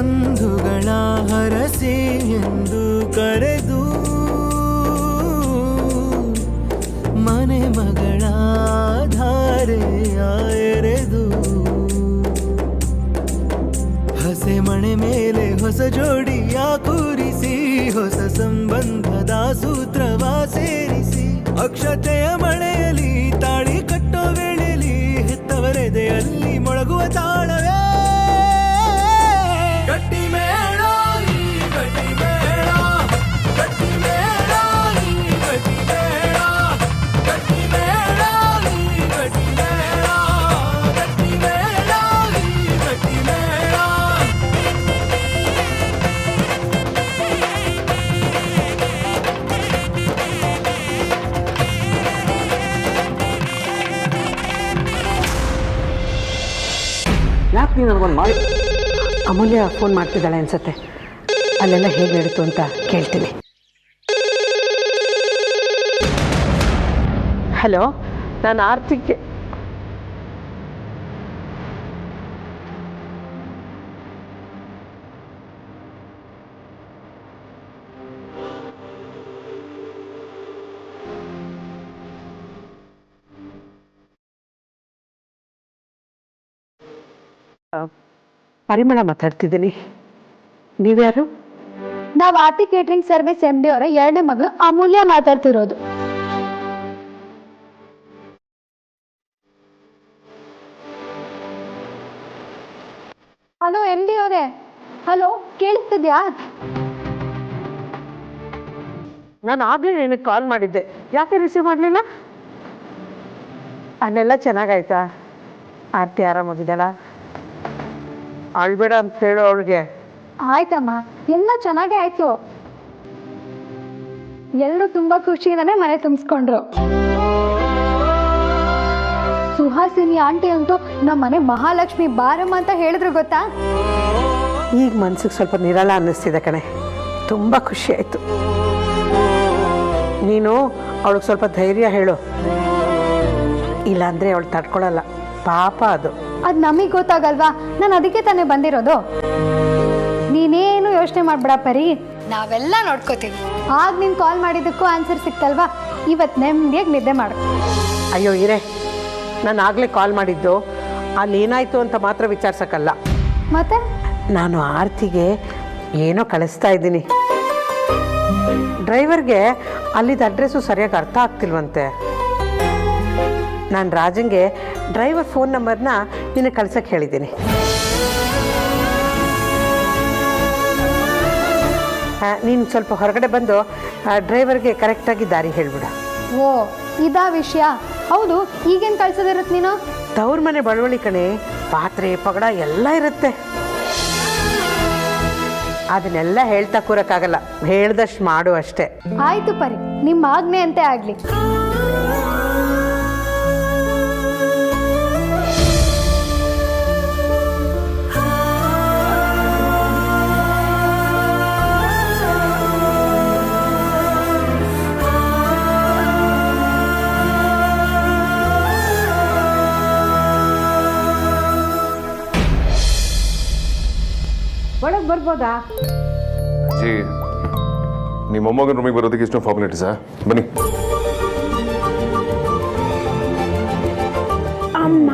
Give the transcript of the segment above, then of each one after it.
ಬಂಧುಗಳ ಹರಸೆ ಎಂದು ಕರೆದು ಮನೆ ಮಗಳ ಧಾರೆಯ ಎರೆದು ಹಸೆ ಮಣೆ ಮೇಲೆ ಹೊಸ ಜೋಡಿಯ ಕೂರಿಸಿ ಹೊಸ ಸಂಬಂಧದ ಸೂತ್ರವ ಸೇರಿಸಿ ಅಕ್ಷತೆಯ ಮಳೆಯಲಿ ತಾಳಿ ಕಟ್ಟೋ ವೇಳೆಯಲ್ಲಿ ಹೆತ್ತವರೆದೆಯಲ್ಲಿ ಮೊಳಗುವ ತಾಳವೇ ಗಟ್ಟಿ ಮೇಳ ಈ ಗಟ್ಟಿ ಮೇಳ ಗಟ್ಟಿ ಮೇಳ ಈ ಗಟ್ಟಿ ಮೇಳ ಗಟ್ಟಿ ಮೇಳ ಈ ಗಟ್ಟಿ ಮೇಳ ಗಟ್ಟಿ ಮೇಳ ಈ ಗಟ್ಟಿ ಮೇಳ. ಯಾಕೆ ನೀನು ನನಗೊಂದು ಮಾಡಿ ಅಮೂಲ್ಯ ಫೋನ್ ಮಾಡ್ತಿದ್ದಾಳೆ ಅನ್ಸತ್ತೆ. ಅಲ್ಲೆಲ್ಲ ಹೇಗೆ ನಡೀತು ಅಂತ ಕೇಳ್ತೀನಿ. ಹಲೋ, ನಾನು ಆರ್ತಿಗೆ ಪರಿಮಳ ಮಾತಾಡ್ತಿದ್ದೀನಿ. ನೀವ್ಯಾರು? ನಾವು ಆರ್ತಿ ಕೇಟರಿಂಗ್ ಸರ್ವಿಸ್ MD ಅವರ ಎರಡನೇ ಮಗಳು ಅಮೂಲ್ಯ ಮಾತಾಡ್ತಿರೋದು. ಹಲೋ MD ಅವರೇ, ಹಲೋ ಕೇಳಿಸ್ತಿದ್ಯಾ? ನಾನು ಆಗಲೇ ನಿನಗೆ ಕಾಲ್ ಮಾಡಿದ್ದೆ, ಯಾಕೆ ರಿಸೀವ್ ಮಾಡಲಿಲ್ಲ? ಅಲ್ಲೆಲ್ಲ ಚೆನ್ನಾಗಾಯ್ತಾ? ಆರ್ತಿ ಆರಾಮಾಗಿದ್ದಾಳ? ಅಳ್ಬೇಡ ಅಂತ ಹೇಳು ಅವಳಿಗೆ. ಆಯ್ತಮ್ಮ, ಎಲ್ಲ ಚೆನ್ನಾಗೇ ಆಯ್ತು. ಎಲ್ಲರೂ ತುಂಬಾ ಖುಷಿಯಿಂದಾನೆ ಮನೆ ತುಂಬಿಸ್ಕೊಂಡ್ರು. ಸುಹಾಸಿನಿ ಆಂಟಿ ಅಂತೂ ನಮ್ಮ ಮನೆ ಮಹಾಲಕ್ಷ್ಮಿ ಬಾರಮ್ಮ ಅಂತ ಹೇಳಿದ್ರು ಗೊತ್ತಾ? ಈಗ ಮನ್ಸಿಗೆ ಸ್ವಲ್ಪ ನಿರಾಳ ಅನ್ನಿಸ್ತಿದೆ ಕಣೆ. ತುಂಬ ಖುಷಿ ಆಯಿತು. ನೀನು ಅವಳಿಗೆ ಸ್ವಲ್ಪ ಧೈರ್ಯ ಹೇಳು, ಇಲ್ಲಾಂದರೆ ಅವಳು ತಡ್ಕೊಳಲ್ಲ. ಪಾಪ ಅದು ನಮಗೆ ಗೊತ್ತಾಗಲ್ವಾ? ನಾನು ಅದಕ್ಕೆ ತಾನೇ ಬಂದಿರೋದು. ನೀನೇನು ಯೋಚನೆ ಮಾಡ್ಬೇಡ ಪರಿ, ನಾವೆಲ್ಲ ನೋಡ್ಕೋತೀವಿ. ಆಗ ನೀನು ಕಾಲ್ ಮಾಡಿದ್ದಕ್ಕೂ ಆನ್ಸರ್ ಸಿಕ್ತಲ್ವಾ? ಇವತ್ತು ನೆಮ್ಮದಿಯಾಗಿ ನಿದ್ದೆ ಮಾಡು. ಅಯ್ಯೋ ಇರೇ, ನಾನು ಆಗಲೇ ಕಾಲ್ ಮಾಡಿದ್ದು ಅಲ್ಲಿ ಏನಾಯಿತು ಅಂತ ಮಾತ್ರ ವಿಚಾರಿಸೋಕ್ಕಲ್ಲ. ಮತ್ತೆ ನಾನು ಆರ್ತಿಗೆ ಏನೋ ಕಳಿಸ್ತಾ ಇದ್ದೀನಿ. ಡ್ರೈವರ್ಗೆ ಅಲ್ಲಿದ್ದ ಅಡ್ರೆಸ್ಸು ಸರಿಯಾಗಿ ಅರ್ಥ ಆಗ್ತಿಲ್ವಂತೆ. ನಾನು ರಾಜಂಗೆ ಡ್ರೈವರ್ ಫೋನ್ ನಂಬರ್ನ ನಿನಗೆ ಕಳ್ಸಕ್ಕೆ ಹೇಳಿದ್ದೀನಿ. ನೀನು ಸ್ವಲ್ಪ ಹೊರಗಡೆ ಬಂದು ಡ್ರೈವರ್ಗೆ ಕರೆಕ್ಟಾಗಿ ದಾರಿ ಹೇಳಿಬಿಡ. ಓ, ಇದಾ ವಿಷಯ? ಹೌದು, ಈಗೇನು ಕಳ್ಸೋದಿರುತ್ತೆ ನೀನು? ತವ್ರ ಮನೆ ಬಡವಳಿ ಕಣೆ, ಪಾತ್ರೆ ಪಗಡ ಎಲ್ಲ ಇರುತ್ತೆ. ಅದನ್ನೆಲ್ಲ ಹೇಳ್ತಾ ಕೂರಕ್ಕಾಗಲ್ಲ, ಹೇಳ್ದಷ್ಟು ಮಾಡು ಅಷ್ಟೇ. ಆಯ್ತು ಪರಿ, ನಿಮ್ಮ ಆಜ್ಞೆ ಅಂತೆ ಆಗ್ಲಿ. ಒಳಗೆ ಬರ್ಬೋದಾ? ಜಿ, ನಿಮ್ಮ ಮೊಮ್ಮಗನ ರೂಮಿಗೆ ಬರೋದಕ್ಕೆ ಇಷ್ಟು ಫಾರ್ಮಾಲಿಟೀಸಾ? ಬನ್ನಿ. ಅಮ್ಮ,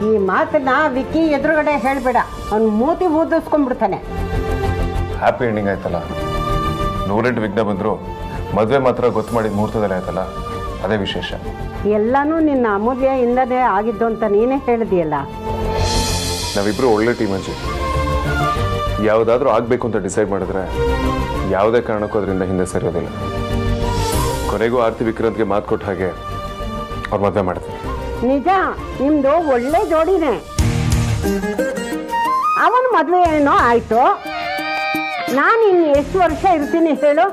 ಈ ಮಾತನ್ನ ವಿಕ್ಕಿ ಎದುರುಗಡೆ ಹೇಳ್ಬೇಡ, ಅವ್ನು ಮೂತಿ ಊದಿಸ್ಕೊಂಡ್ಬಿಡ್ತಾನೆ. ಹ್ಯಾಪಿ ಎಂಡಿಂಗ್ ಆಯ್ತಲ್ಲ. 108 ವಿಘ್ನ ಬಂದರು, ಮದುವೆ ಮಾತ್ರ ಗೊತ್ತು ಮಾಡಿ ಮುಹೂರ್ತದಲ್ಲೇ ಆಯ್ತಲ್ಲ, ಅದೇ ವಿಶೇಷ. ಎಲ್ಲನೂ ನಿನ್ನ ಅಮೂಲ್ಯ ಇಂದನೇ ಆಗಿದ್ದು ಅಂತ ನೀನೇ ಹೇಳಿದೆಯಲ್ಲ. ನಾವಿಬ್ಬರು ಒಳ್ಳೆ ಟೀಮ್ ಅಜ್ಜಿ. ಯಾವುದಾದ್ರೂ ಆಗಬೇಕು ಅಂತ ಡಿಸೈಡ್ ಮಾಡಿದ್ರೆ ಯಾವುದೇ ಕಾರಣಕ್ಕೂ ಅದರಿಂದ ಹಿಂದೆ ಸರಿಯೋದಿಲ್ಲ. ಕೊನೆಗೂ ಆರ್ತಿ ವಿಕ್ರಾಂತ್ಗೆ ಮಾತು ಕೊಟ್ಟ ಹಾಗೆ ಅವ್ರ ಮದುವೆ ಮಾಡ್ತೀನಿ. ನಿಜ, ನಿಮ್ದು ಒಳ್ಳೆ ಜೋಡಿನೇ. ಅವನ ಮದುವೆ ಏನೋ ಆಯ್ತು, ನಾನು ಇನ್ನು ಎಷ್ಟು ವರ್ಷ ಇರ್ತೀನಿ ಹೇಳು?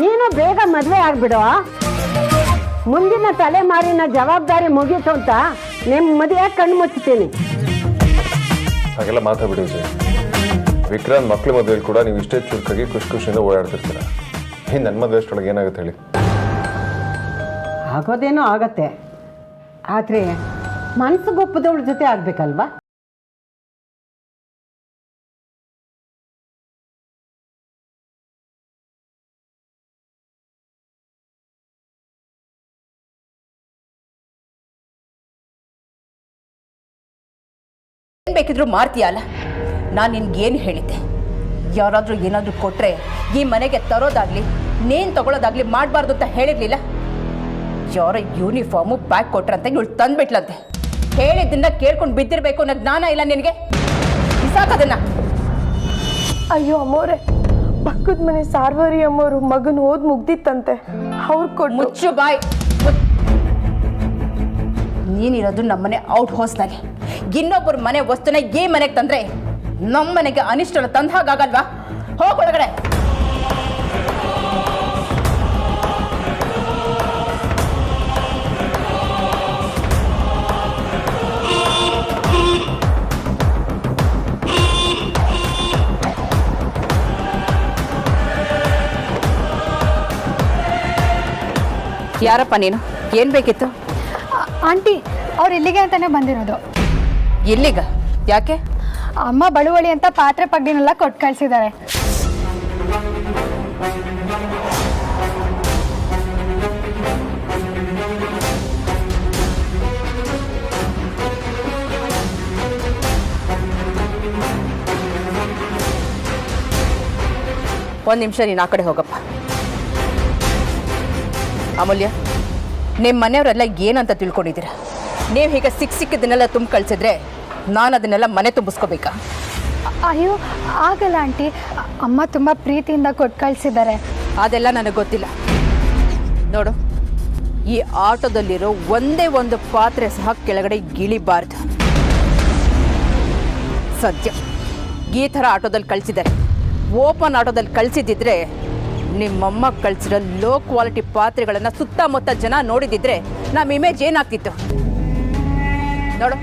ನೀನು ಬೇಗ ಮದುವೆ ಆಗ್ಬಿಡು. ಮುಂದಿನ ತಲೆಮಾರಿನ ಜವಾಬ್ದಾರಿ ಮುಗೀತು ಅಂತ ನೆಮ್ಮದಿಯಾಗಿ ಕಣ್ಣು ಮುಚ್ತೀನಿ. ಹಾಗೆಲ್ಲ ಮಾತಾಡ್ಬಿಡಿ ಜಿ. ವಿಕ್ರಾಂತ್ ಮಕ್ಳ ಮದುವೆಯಲ್ಲಿ ಕೂಡ ನೀವು ಇಷ್ಟೇ ಚುರುಕಾಗಿ ಖುಷಿಯಿಂದ ಓಡಾಡ್ತಿರ್ತೀರ. ಈ ನನ್ನ ಮದುವೆ ಅಷ್ಟೊಳಗೆ ಏನಾಗುತ್ತೆ ಹೇಳಿ? ಆಗೋದೇನೋ ಆಗತ್ತೆ, ಆದರೆ ಮನಸ್ಸು ಗೊಪ್ಪದವಳ ಜೊತೆ ಆಗ್ಬೇಕಲ್ವಾ? ಏನು ಬೇಕಿದ್ರು ಮಾಡ್ತೀಯಲ್ಲ. ನಾನು ನಿನ್ಗೇನು ಹೇಳಿದ್ದೆ, ಯಾರಾದರೂ ಏನಾದರೂ ಕೊಟ್ಟರೆ ಈ ಮನೆಗೆ ತರೋದಾಗಲಿ ನೇನು ತಗೊಳ್ಳೋದಾಗಲಿ ಮಾಡಬಾರ್ದು ಅಂತ ಹೇಳಿರಲಿಲ್ಲ. ಯಾರ ಯೂನಿಫಾರ್ಮು ಬ್ಯಾಗ್ ಕೊಟ್ರಂತ ಇವಳು ತಂದುಬಿಟ್ಲಂತೆ. ಹೇಳಿದ್ದನ್ನ ಕೇಳ್ಕೊಂಡು ಬಿದ್ದಿರಬೇಕು ಅನ್ನೋ ಜ್ಞಾನ ಇಲ್ಲ ನಿನಗೆ. ಸಾಕದನ್ನ. ಅಯ್ಯೋ ಅಮ್ಮೋರೆ, ಪಕ್ಕದ ಮನೆ ಸಾರ್ವರಿ ಅಮ್ಮೋರು ಮಗನ ಓದ್ ಮುಗ್ದಿತ್ತಂತೆ, ಅವ್ರು ಕೊಟ್ಟು. ಮುಚ್ಚು ಬಾಯ್. ನೀನಿರೋದು ನಮ್ಮನೆ ಔಟ್ ಹೌಸ್ನಲ್ಲಿ. ಇನ್ನೊಬ್ಬರ ಮನೆ ವಸ್ತುನ ಈ ಮನೆಗೆ ತಂದ್ರೆ ನಮ್ಮ ಮನೆಗೆ ಅನಿಷ್ಟ ತಂದ ಹಾಗಾಗಲ್ವಾ? ಹೋಗೊಳಗಡೆ. ಯಾರಪ್ಪ ನೀನು? ಏನು ಬೇಕಿತ್ತು? ಆಂಟಿ, ಅವ್ರು ಇಲ್ಲಿಗೆ ಅಂತಾನೆ ಬಂದಿರೋದು. ಇಲ್ಲಿಗ? ಯಾಕೆ? ಅಮ್ಮ ಬಳುವಳಿ ಅಂತ ಪಾತ್ರೆ ಪಗ್ಡಿನೆಲ್ಲ ಕೊಟ್ಟು ಕಳಿಸಿದ್ದಾರೆ. ಒಂದು ನಿಮಿಷ ನೀನು ಆ ಕಡೆ ಹೋಗಪ್ಪ. ಅಮೂಲ್ಯ, ನಿಮ್ಮ ಮನೆಯವರೆಲ್ಲ ಏನಂತ ತಿಳ್ಕೊಂಡಿದ್ದೀರಾ? ನೀವು ಹೀಗೆ ಸಿಕ್ಕಿದ್ದನ್ನೆಲ್ಲ ತುಂಬ ಕಳಿಸಿದ್ರೆ ನಾನು ಅದನ್ನೆಲ್ಲ ಮನೆ ತುಂಬಿಸ್ಕೋಬೇಕಾ? ಅಯ್ಯೋ ಆಗಲ್ಲ ಆಂಟಿ, ಅಮ್ಮ ತುಂಬ ಪ್ರೀತಿಯಿಂದ ಕೊಟ್ಟು ಕಳಿಸಿದ್ದಾರೆ. ಅದೆಲ್ಲ ನನಗೆ ಗೊತ್ತಿಲ್ಲ. ನೋಡು, ಈ ಆಟೋದಲ್ಲಿರೋ ಒಂದೇ ಒಂದು ಪಾತ್ರೆ ಸಹ ಕೆಳಗಡೆ ಇಳಿಬಾರ್ದು. ಸದ್ಯ ಈ ಥರ ಆಟೋದಲ್ಲಿ ಕಳಿಸಿದ್ದಾರೆ. ಓಪನ್ ಆಟೋದಲ್ಲಿ ಕಳಿಸಿದ್ದಿದ್ರೆ ನಿಮ್ಮಮ್ಮ ಕಳಿಸಿರೋ ಲೋ ಕ್ವಾಲಿಟಿ ಪಾತ್ರೆಗಳನ್ನು ಸುತ್ತಮುತ್ತ ಜನ ನೋಡಿದಿದ್ರೆ ನಮ್ಮ ಇಮೇಜ್ ಏನಾಗ್ತಿತ್ತು? ನೋಡು,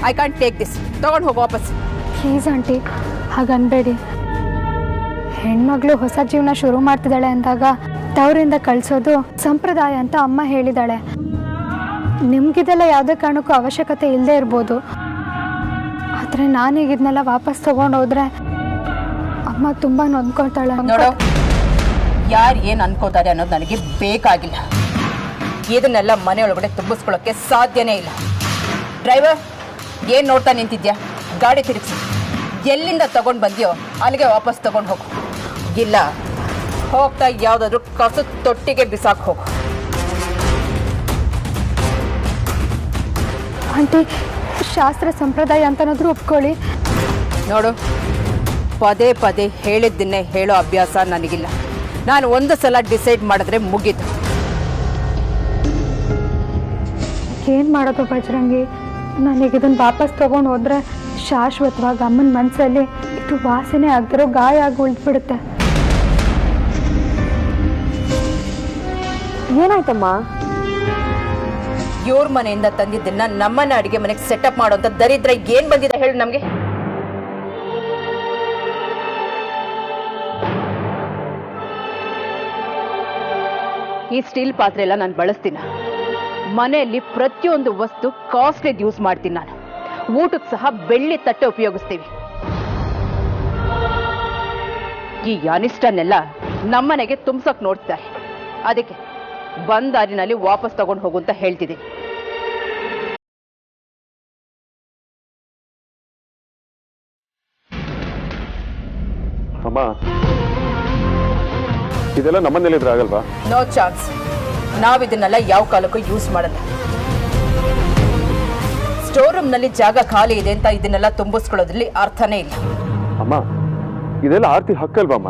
ಐ ಕಾಂಟ್ ಟೇಕ್ ದಿಸ್. ತಗೊಂಡು ಹೋಗು ವಾಪಸ್. ಪ್ಲೀಸ್ ಆಂಟಿ, ಹಾಗನ್ಬೇಡಿ. ಹೆಣ್ಮಗಳು ಹೊಸ ಜೀವನ ಶುರು ಮಾಡ್ತಿದ್ದಾಳೆ ಅಂದಾಗ ತವರಿಂದ ಕಳಿಸೋದು ಸಂಪ್ರದಾಯ ಅಂತ ಅಮ್ಮ ಹೇಳಿದಾಳೆ. ನಿಮ್ಗಿದೆಲ್ಲ ಯಾವುದೇ ಕಾರಣಕ್ಕೂ ಅವಶ್ಯಕತೆ ಇಲ್ಲದೆ ಇರ್ಬೋದು, ಆದರೆ ನಾನೀಗ ಇದನ್ನೆಲ್ಲ ವಾಪಸ್ ತಗೊಂಡೋದ್ರೆ ಅಮ್ಮ ತುಂಬ ನೊಂದ್ಕೊಳ್ತಾಳೆ. ನೋಡು, ಯಾರು ಏನು ಅನ್ಕೋತಾರೆ ಅನ್ನೋದು ನನಗೆ ಬೇಕಾಗಿಲ್ಲ. ಇದನ್ನೆಲ್ಲ ಮನೆಯೊಳಗಡೆ ತುಂಬಿಸ್ಕೊಳ್ಳೋಕ್ಕೆ ಸಾಧ್ಯನೇ ಇಲ್ಲ. ಡ್ರೈವರ್, ಏನು ನೋಡ್ತಾ ನಿಂತಿದ್ಯಾ? ಗಾಡಿ ತಿರುಗಿಸಿ. ಎಲ್ಲಿಂದ ತಗೊಂಡು ಬಂದ್ಯೋ ಅಲ್ಲಿಗೆ ವಾಪಸ್ ತಗೊಂಡು ಹೋಗು. ಇಲ್ಲ ಹೋಗ್ತಾ ಯಾವುದಾದ್ರೂ ಕಸದ ತೊಟ್ಟಿಗೆ ಬಿಸಾಕ್ ಹೋಗು. ಆಂಟಿ, ಶಾಸ್ತ್ರ ಸಂಪ್ರದಾಯ ಅಂತನಾದ್ರೂ ಒಪ್ಕೊಳ್ಳಿ. ನೋಡು, ಪದೇ ಪದೇ ಹೇಳಿದ್ದನ್ನೇ ಹೇಳೋ ಅಭ್ಯಾಸ ನನಗಿಲ್ಲ. ನಾನು ಒಂದು ಸಲ ಡಿಸೈಡ್ ಮಾಡಿದ್ರೆ ಮುಗೀತು. ಏನು ಮಾಡೋದು ಬಜರಂಗಿ? ನನಗೆ ಇದನ್ನು ವಾಪಸ್ ತೊಗೊಂಡು ಹೋದ್ರೆ ಶಾಶ್ವತವಾಗಿ ಅಮ್ಮನ ಮನಸ್ಸಲ್ಲಿ ಇದು ವಾಸನೆ ಆಗದಿರೋ ಗಾಯ ಆಗಿ ಉಳಿದ್ಬಿಡುತ್ತೆ. ಏನಾಯ್ತಮ್ಮ? ಇವ್ರ ಮನೆಯಿಂದ ತಂದಿದ್ದನ್ನ ನಮ್ಮನ್ನ ಅಡಿಗೆ ಮನೆಗೆ ಸೆಟಪ್ ಮಾಡೋಂಥ ದರಿದ್ರ ಏನ್ ಬಂದಿದೆ ಹೇಳು ನಮ್ಗೆ? ಈ ಸ್ಟೀಲ್ ಪಾತ್ರೆ ಎಲ್ಲ ನಾನು ಬಳಸ್ತೀನಿ. ಮನೆಯಲ್ಲಿ ಪ್ರತಿಯೊಂದು ವಸ್ತು ಕಾಸ್ಟ್ಲಿದ್ ಯೂಸ್ ಮಾಡ್ತೀನಿ ನಾನು. ಊಟಕ್ಕೆ ಸಹ ಬೆಳ್ಳಿ ತಟ್ಟೆ ಉಪಯೋಗಿಸ್ತೀವಿ. ಈ ಅನಿಷ್ಟನ್ನೆಲ್ಲ ನಮ್ಮನೆಗೆ ತುಂಬಿಸೋಕೆ ನೋಡ್ತಾರೆ. ಅದಕ್ಕೆ ಬಂದ ದಾರಿನಲ್ಲಿ ವಾಪಸ್ ತಗೊಂಡು ಹೋಗು ಅಂತ ಹೇಳ್ತಿದ್ದೀನಿ. ಅಮ್ಮ, ಇದೆಲ್ಲ ನಮ್ಮನೇಲಿದ್ರೆ ಆಗಲ್ವಾ? No chance. ನಾವಿದನ್ನೆಲ್ಲ ಯಾವ ಕಾಲಕ್ಕೂ ಯೂಸ್ ಮಾಡಲ್ಲ. ಸ್ಟೋರ್ ರೂಮ್ನಲ್ಲಿ ಜಾಗ ಖಾಲಿ ಇದೆ ಅಂತ ಇದನ್ನೆಲ್ಲ ತುಂಬಿಸ್ಕೊಳ್ಳೋದ್ರಲ್ಲಿ ಅರ್ಥನೇ ಇಲ್ಲ. ಅಮ್ಮ, ಇದೆಲ್ಲ ಆರ್ತಿ ಹಕ್ಕಲ್ವಮ್ಮ?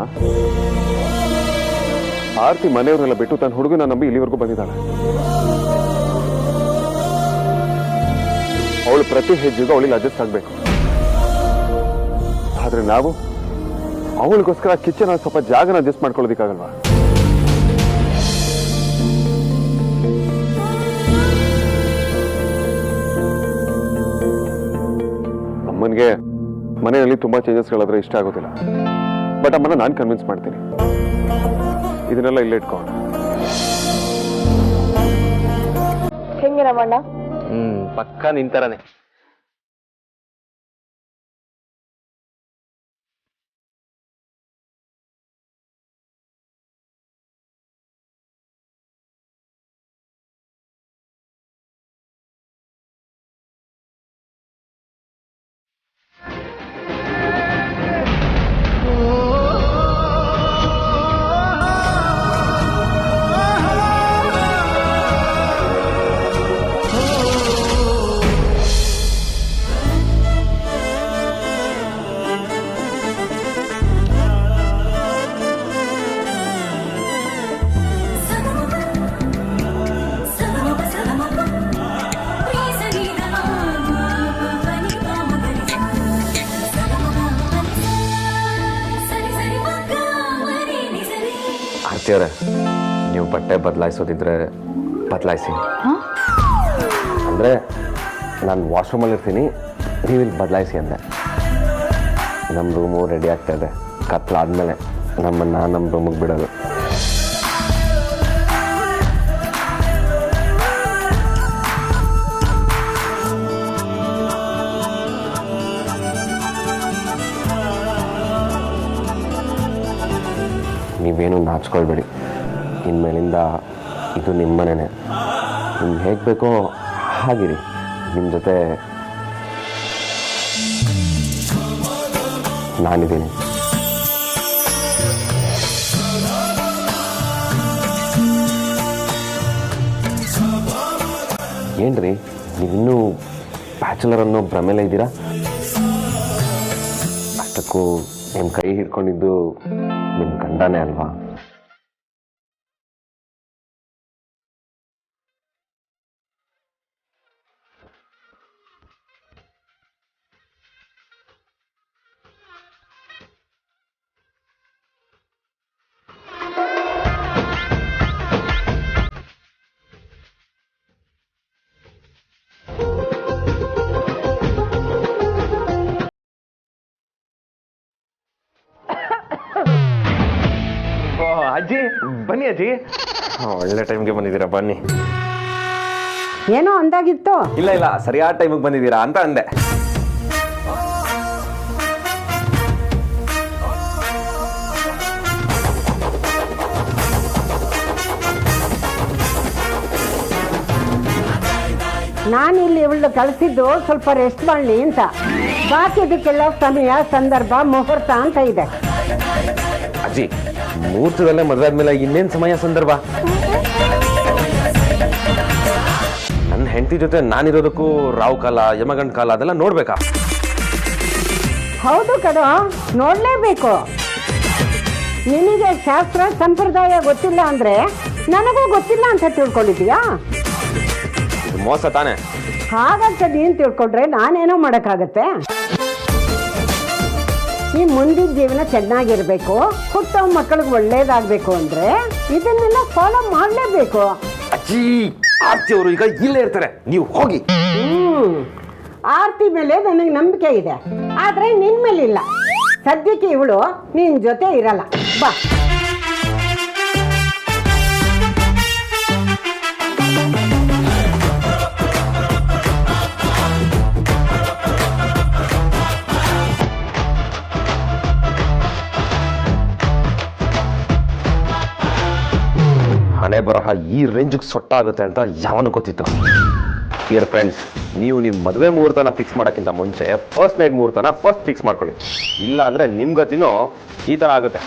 ಆರ್ತಿ ಮನೆಯವ್ರನ್ನೆಲ್ಲ ಬಿಟ್ಟು ತನ್ನ ಹುಡುಗನ ನಂಬಿ ಇಲ್ಲಿವರೆಗೂ ಬಂದಿದ್ದಾಳೆ. ಅವಳು ಪ್ರತಿ ಹೆಜ್ಜೆಗೂ ಅವಳಿಗೆ ಅಡ್ಜಸ್ಟ್ ಆಗ್ಬೇಕು. ಆದ್ರೆ ನಾವು ಅವಳಿಗೋಸ್ಕರ ಕಿಚನ್ ಸ್ವಲ್ಪ ಜಾಗನ ಅಡ್ಜಸ್ಟ್ ಮಾಡ್ಕೊಳ್ಳೋದಿಕ್ಕಾಗಲ್ವಾ? ಅಮ್ಮನಿಗೆ ಮನೆಯಲ್ಲಿ ತುಂಬಾ ಚೇಂಜಸ್ಗಳಾದ್ರೆ ಇಷ್ಟ ಆಗೋದಿಲ್ಲ. ಬಟ್ ಅಮ್ಮನ ನಾನು ಕನ್ವಿನ್ಸ್ ಮಾಡ್ತೀನಿ. ಇದನ್ನೆಲ್ಲ ಇಲ್ಲೇ ಇಟ್ಕೊಂಡು ಹೆಂಗೆ ರಮಣ್ಣ? ಪಕ್ಕ ನಿಂತರನೆ. ಅಚ್ಚಿಯವರೇ, ನೀವು ಬಟ್ಟೆ ಬದಲಾಯಿಸೋದಿದ್ರೆ ಬದಲಾಯಿಸಿ. ಅಂದರೆ ನಾನು ವಾಶ್ರೂಮಲ್ಲಿ ಇರ್ತೀನಿ, ನೀವು ಇಲ್ಲಿ ಬದಲಾಯಿಸಿ ಅಂದೆ. ನಮ್ಮ ರೂಮು ರೆಡಿ ಆಗ್ತಾ ಇದೆ. ಕತ್ಲಾದ್ಮೇಲೆ ನಮ್ಮನ್ನು ನಮ್ಮ ರೂಮಿಗೆ ಬಿಡೋದು. ನೀವೇನು ನಾಚ್ಕೊಳ್ಬೇಡಿ. ಇನ್ಮೇಲಿಂದ ಇದು ನಿಮ್ಮ ಮನೆಯೇ. ನಿಮ್ಗೆ ಹೇಗೆ ಬೇಕೋ ಹಾಗಿರಿ. ನಿಮ್ಮ ಜೊತೆ ನಾನಿದ್ದೀನಿ. ಏನ್ರಿ ನೀವಿನ್ನೂ ಬ್ಯಾಚುಲರ್ ಅನ್ನೋ ಭ್ರಮೇಲೆ ಇದ್ದೀರಾ? ಅಷ್ಟಕ್ಕೂ ನಿಮ್ಮ ಕೈ ಹಿಡ್ಕೊಂಡಿದ್ದು ನಿಮ್ಮ ಗಂಡನೇ ಅಲ್ವಾ? ಅಜ್ಜಿ ಬನ್ನಿ ಅಜ್ಜಿ. ಒಳ್ಳೆ ಟೈಮ್ಗೆ ಬಂದಿದ್ದೀರಾ, ಬನ್ನಿ. ಏನೋ ಅಂದಾಗಿತ್ತು. ಇಲ್ಲ ಇಲ್ಲ, ಸರಿಯಾದ ಟೈಮಿಗೆ ಬಂದಿದ್ದೀರಾ ಅಂತ ಅಂದೆ. ನಾನಿಲ್ಲಿ ಇವಳು ಕಳಿಸಿದ್ದು ಸ್ವಲ್ಪ ರೆಸ್ಟ್ ಮಾಡಲಿ ಅಂತ. ಬಾಕಿ ಇದಕ್ಕೆಲ್ಲ ಸಮಯ, ಸಂದರ್ಭ, ಮುಹೂರ್ತ ಅಂತ ಇದೆ. ಅಜ್ಜಿ, ಮುಹೂರ್ತದಲ್ಲೇ ಮದುವೆ ಆದ್ಮೇಲೆ ಇನ್ನೇನು ಸಮಯ, ಸಂದರ್ಭ? ನನ್ನ ಹೆಂಡತಿ ಜೊತೆ ನಾನಿರೋದಕ್ಕೂ ರಾವ್ ಕಾಲ, ಯಮಗಂಡ್ ಕಾಲ ಅದೆಲ್ಲ ನೋಡ್ಬೇಕಾ? ಹೌದು ಕಣೋ, ನೋಡಲೇಬೇಕು. ನಿನಗೆ ಶಾಸ್ತ್ರ ಸಂಪ್ರದಾಯ ಗೊತ್ತಿಲ್ಲ ಅಂದ್ರೆ ನನಗೂ ಗೊತ್ತಿಲ್ಲ ಅಂತ ತಿಳ್ಕೊಂಡಿದ್ಯಾ? ಇದು ಮೋಸ ತಾನೆ. ಹಾಗಂತ ನೀನು ತಿಳ್ಕೊಂಡ್ರೆ ನಾನೇನೋ ಮಾಡೋಕ್ಕಾಗತ್ತೆ? ಈ ಮುಂದಿನ ಜೀವನ ಚೆನ್ನಾಗಿರ್ಬೇಕು, ಹುಟ್ಟೋ ಮಕ್ಕಳಿಗೆ ಒಳ್ಳೇದಾಗಬೇಕು ಅಂದ್ರೆ ಇದನ್ನೆಲ್ಲ ಫಾಲೋ ಮಾಡಲೇಬೇಕು. ಅಜ್ಜಿ, ಆರ್ತಿ ಅವರು ಈಗ ಇಲ್ಲೇ ಇರ್ತಾರೆ, ನೀವು ಹೋಗಿ. ಆರ್ತಿ ಮೇಲೆ ನನಗೆ ನಂಬಿಕೆ ಇದೆ, ಆದ್ರೆ ನಿನ್ ಮೇಲಿಲ್ಲ. ಸದ್ಯಕ್ಕೆ ಇವಳು ನಿನ್ ಜೊತೆ ಇರಲ್ಲ. ಬಾ. ಹಣೆ ಬರಹ ಈ ರೇಂಜಿಗೆ ಸೊಟ್ಟಾಗುತ್ತೆ ಅಂತ ಯಾವನು ಗೊತ್ತಿತ್ತು? ಡಿಯರ್ ಫ್ರೆಂಡ್ಸ್, ನೀವು ನಿಮ್ಮ ಮದುವೆ ಮುಹೂರ್ತನ ಫಿಕ್ಸ್ ಮಾಡೋಕ್ಕಿಂತ ಮುಂಚೆ ಫಸ್ಟ್ ನೈಟ್ ಮುಹೂರ್ತನ ಫಸ್ಟ್ ಫಿಕ್ಸ್ ಮಾಡ್ಕೊಳ್ಳಿ. ಇಲ್ಲ ಅಂದರೆ ನಿಮ್ಮ ಗತಿನೂ ಈ ಥರ ಆಗುತ್ತೆ.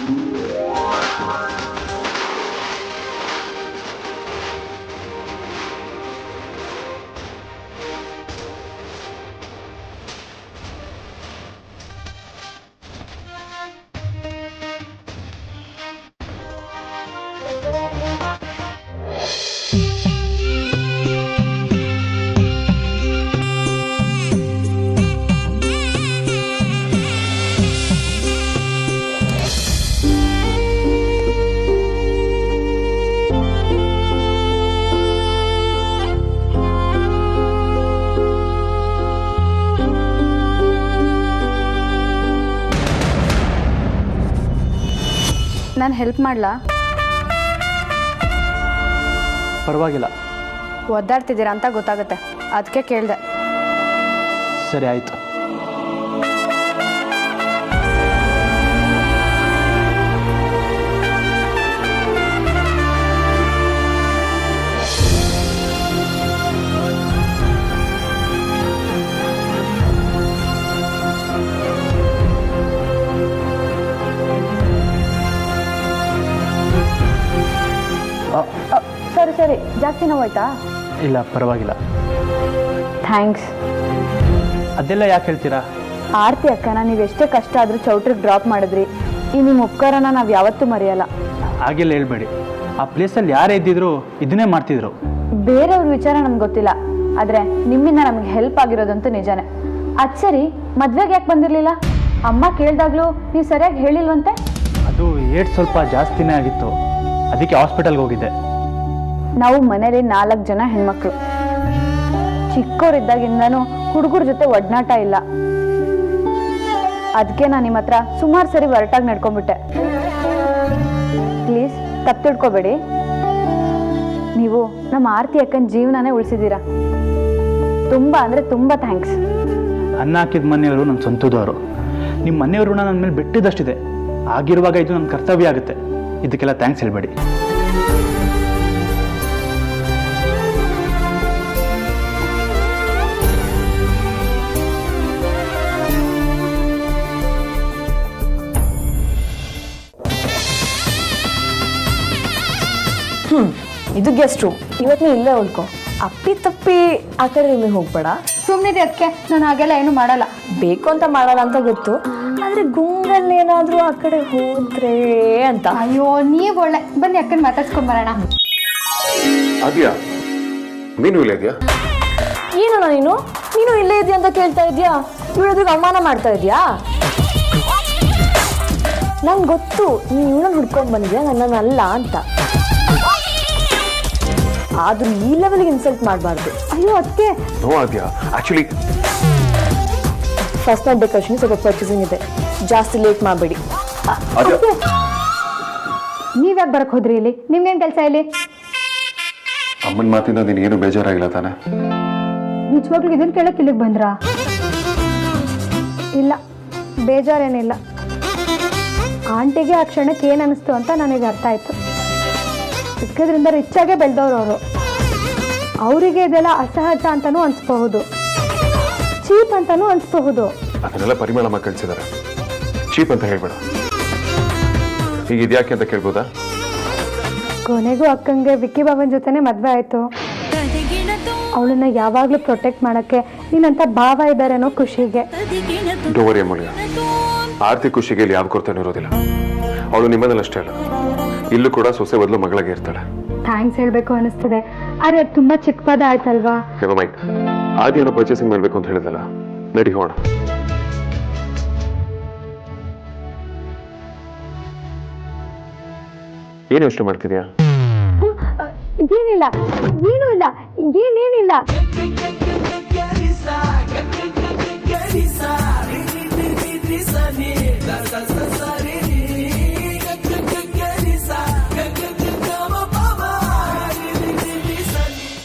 ನಾನು ಹೆಲ್ಪ್ ಮಾಡಲಾ? ಪರವಾಗಿಲ್ಲ. ಒದ್ದಾಡ್ತಿದ್ದೀರಾ ಅಂತ ಗೊತ್ತಾಗುತ್ತೆ, ಅದಕ್ಕೆ ಕೇಳಿದೆ. ಸರಿ ಆಯಿತು. ಸರಿ ಸರಿ, ಜಾಸ್ತಿ ನೋವಾಯ್ತಾ? ಇಲ್ಲ ಪರವಾಗಿಲ್ಲ. ಥ್ಯಾಂಕ್ಸ್. ಅದೆಲ್ಲ ಯಾಕೆ ಹೇಳ್ತೀರಾ? ಆರ್ತಿ ಅಕ್ಕನ ನೀವೆಷ್ಟೇ ಕಷ್ಟ ಆದರೂ ಚೌಟ್ರಿಗೆ ಡ್ರಾಪ್ ಮಾಡಿದ್ರಿ. ಈ ನಿಮ್ಮ ಉಪಕಾರನ ನಾವು ಯಾವತ್ತೂ ಮರೆಯಲ್ಲ. ಹಾಗೆಲ್ಲ ಹೇಳ್ಬೇಡಿ. ಆ ಪ್ಲೇಸಲ್ಲಿ ಯಾರೇ ಇದ್ದಿದ್ರು ಇದನ್ನೇ ಮಾಡ್ತಿದ್ರು. ಬೇರೆಯವ್ರ ವಿಚಾರ ನಮ್ಗೆ ಗೊತ್ತಿಲ್ಲ, ಆದರೆ ನಿಮ್ಮಿಂದ ನಮಗೆ ಹೆಲ್ಪ್ ಆಗಿರೋದಂತೂ ನಿಜಾನೇ. ಅದು ಸರಿ, ಮದುವೆಗೆ ಯಾಕೆ ಬಂದಿರಲಿಲ್ಲ? ಅಮ್ಮ ಕೇಳಿದಾಗಲೂ ನೀವು ಸರಿಯಾಗಿ ಹೇಳಿಲ್ವಂತೆ. ಅದು ಏಟ್ ಸ್ವಲ್ಪ ಜಾಸ್ತಿನೇ ಆಗಿತ್ತು, ಅದಕ್ಕೆ ಹಾಸ್ಪಿಟಲ್ಗೆ ಹೋಗಿದ್ದೆ. ನಾವು ಮನೇಲಿ 4 ಜನ ಹೆಣ್ಮಕ್ಳು. ಚಿಕ್ಕವರಿದ್ದಾಗಿಂದನೂ ಹುಡುಗರ ಜೊತೆ ಒಡನಾಟ ಇಲ್ಲ. ಅದಕ್ಕೆ ನಾನು ನಿಮ್ಮ ಹತ್ರ ಸುಮಾರು ಸರಿ ಹೊರಟಾಗಿ ನಡ್ಕೊಂಡ್ಬಿಟ್ಟೆ. ಪ್ಲೀಸ್ ತಪ್ಪು ತಿಳ್ಕೊಬೇಡಿ. ನೀವು ನಮ್ಮ ಆರತಿ ಅಕ್ಕನ ಜೀವನನೇ ಉಳಿಸಿದ್ದೀರಾ. ತುಂಬ ಅಂದರೆ ತುಂಬ ಥ್ಯಾಂಕ್ಸ್. ಅನ್ನ ಹಾಕಿದ ಮನೆಯವರು ನನ್ನ ಸ್ವಂತದವರು. ನಿಮ್ಮ ಮನೆಯವರು ನನ್ನ ಮೇಲೆ ಬಿಟ್ಟಿದ್ದಷ್ಟಿದೆ. ಆಗಿರುವಾಗ ಇದು ನನ್ನ ಕರ್ತವ್ಯ ಆಗುತ್ತೆ. ಇದಕ್ಕೆಲ್ಲ ಥ್ಯಾಂಕ್ಸ್ ಹೇಳಬೇಡಿ. ಇದು ಗೆಸ್ಟ್ ರೂಮ್. ಇವತ್ತು ಇಲ್ಲೇ ಉಳ್ಕೊ. ಅಪ್ಪಿ ತಪ್ಪಿ ಆ ಕಡೆ ರೂಮಿಗೆ ಹೋಗ್ಬೇಡ. ಸುಮ್ಮನೆ ಅದಕ್ಕೆ ನಾನು ಹಾಗೆಲ್ಲ ಏನು ಮಾಡಲ್ಲ. ಬೇಕು ಅಂತ ಮಾಡಲ್ಲ ಅಂತ ಗೊತ್ತು, ಆದ್ರೆ ಗುಂಗಲ್ಲಿ ಏನಾದ್ರೂ ಆ ಕಡೆ ಹೋದ್ರೆ ಅಂತ. ಅಯ್ಯೋ ನೀವ್ ಒಳ್ಳೆ, ಬನ್ನಿ ಅಕ್ಕನ ಮಾತಾಡ್ಸ್ಕೊಂಡ್ ಬರೋಣ. ಅದ್ಯಾ ನೀನು ಇಲ್ಲೇ ಇದೆಯಾ? ಏನಣ್ಣ ನೀನು ಇಲ್ಲೇ ಇದೆಯಾ ಅಂತ ಕೇಳ್ತಾ ಇದೆಯಾ? ಇವಳಿಗೆ ಅವಮಾನ ಮಾಡ್ತಾ ಇದೆಯಾ? ನಂಗೆ ಗೊತ್ತು ನೀನು ಇವಳನ್ನ ಹುಡ್ಕೊಂಡ್ ಬಂದಿದ್ಯಾ ನನ್ನಲ್ಲ ಅಂತ. ಆದ್ರೂ ಈ ಲೆವೆಲ್ಗೆ ಇನ್ಸಲ್ಟ್ ಮಾಡಬಾರ್ದು. ಅಯ್ಯೋ ಅದಕ್ಕೆ ನೋ ಆದ್ಯಾ, ಆಕ್ಚುಲಿ ಫಸ್ಟ್ ನೈಟ್ ಡೆಕೋರೇಷನ್ ಸ್ವಲ್ಪ ಪರ್ಚೇಸಿಂಗ್ ಇದೆ, ಜಾಸ್ತಿ ಲೇಟ್ ಮಾಡಬೇಡಿ. ನೀವ್ಯಾಕೆ ಬರಕ್ ಹೋದ್ರಿ ಇಲ್ಲಿ? ನಿಮ್ಗೇನ್ ಕೆಲಸ ಇಲ್ಲಿ? ಅಮ್ಮನ ಮಾತಿಂದ ನೀನು ಏನು ಬೇಜಾರಾಗಿಲ್ಲ ತಾನೆ? ನಿಜವಾಗ್ಲೂ ಇದನ್ನ ಕೇಳಕ್ ಇಲ್ಲಿಗೆ ಬಂದ್ರಾ? ಇಲ್ಲ, ಬೇಜಾರೇನಿಲ್ಲ. ಆಂಟಿಗೆ ಆ ಕ್ಷಣಕ್ಕೆ ಏನು ಅನಿಸ್ತು ಅಂತ ನನಗೆ ಅರ್ಥ ಆಯ್ತು. ಚಿಕ್ಕದ್ರಿಂದ ರಿಚ್ಚಾಗೆ ಬೆಳೆದವ್ರು ಅವರು. ಅವರಿಗೆ ಇದೆಲ್ಲ ಅಸಹಜ ಅಂತಾನೂ ಅನ್ಸ್ಬಹುದು, ಚೀಪ್ ಅಂತಾನೂ ಅನ್ಸ್ಬಹುದು. ಅದನ್ನೆಲ್ಲ ಪರಿಮಳಮ್ಮ ಕಳಿಸಿದಾರೆ. ಚೀಪ್ ಅಂತ ಹೇಳ್ಬೇಡ. ಈಗ ಇದ್ಯಾಕೆ ಅಂತ ಕೇಳ್ಬೋದಾ? ಕೊನೆಗೂ ಅಕ್ಕಂಗೆ ವಿಕ್ಕಿ ಬಾಬನ್ ಜೊತೆನೆ ಮದ್ವೆ ಆಯ್ತು. ಅವಳನ್ನ ಯಾವಾಗ್ಲೂ ಪ್ರೊಟೆಕ್ಟ್ ಮಾಡಕ್ಕೆ ನೀನಂತ ಭಾವ ಇದ್ದಾರೆ ಅನ್ನೋ ಖುಷಿಗೆ. ಡೋವರಿ ಅಮೂಲ್ಯ, ಆರ್ತಿ ಖುಷಿಗೆ ಇಲ್ಲಿ ಯಾವ ಕೊರತೆನೂ ಇರೋದಿಲ್ಲ. ಅವಳು ನಿಮ್ಮನೇಲಿ ಅಷ್ಟೇ ಅಲ್ಲ, ಇಲ್ಲೂ ಕೂಡ ಸೊಸೆ ಬದಲು ಮಗಳಾಗಿ ಇರ್ತಾಳೆ. ಥ್ಯಾಂಕ್ಸ್ ಹೇಳ್ಬೇಕು ಅನಿಸ್ತದೆ, ಆದ್ರೆ ತುಂಬಾ ಚಿಕ್ಕ ಪದ ಆಯ್ತಲ್ವಾ? Never mind. ಆದಿಯನ್ನು ಪರ್ಚೇಸಿಂಗ್ ಮಾಡ್ಬೇಕು ಅಂತ ಹೇಳಿದಲ್ಲ, ನಡಿ ಹೋಣ. ಏನು ಯೋಚನೆ ಮಾಡ್ತಿದ್ಯಾ? ಏನಿಲ್ಲ, ಏನೂ ಇಲ್ಲ, ಏನೇನಿಲ್ಲ.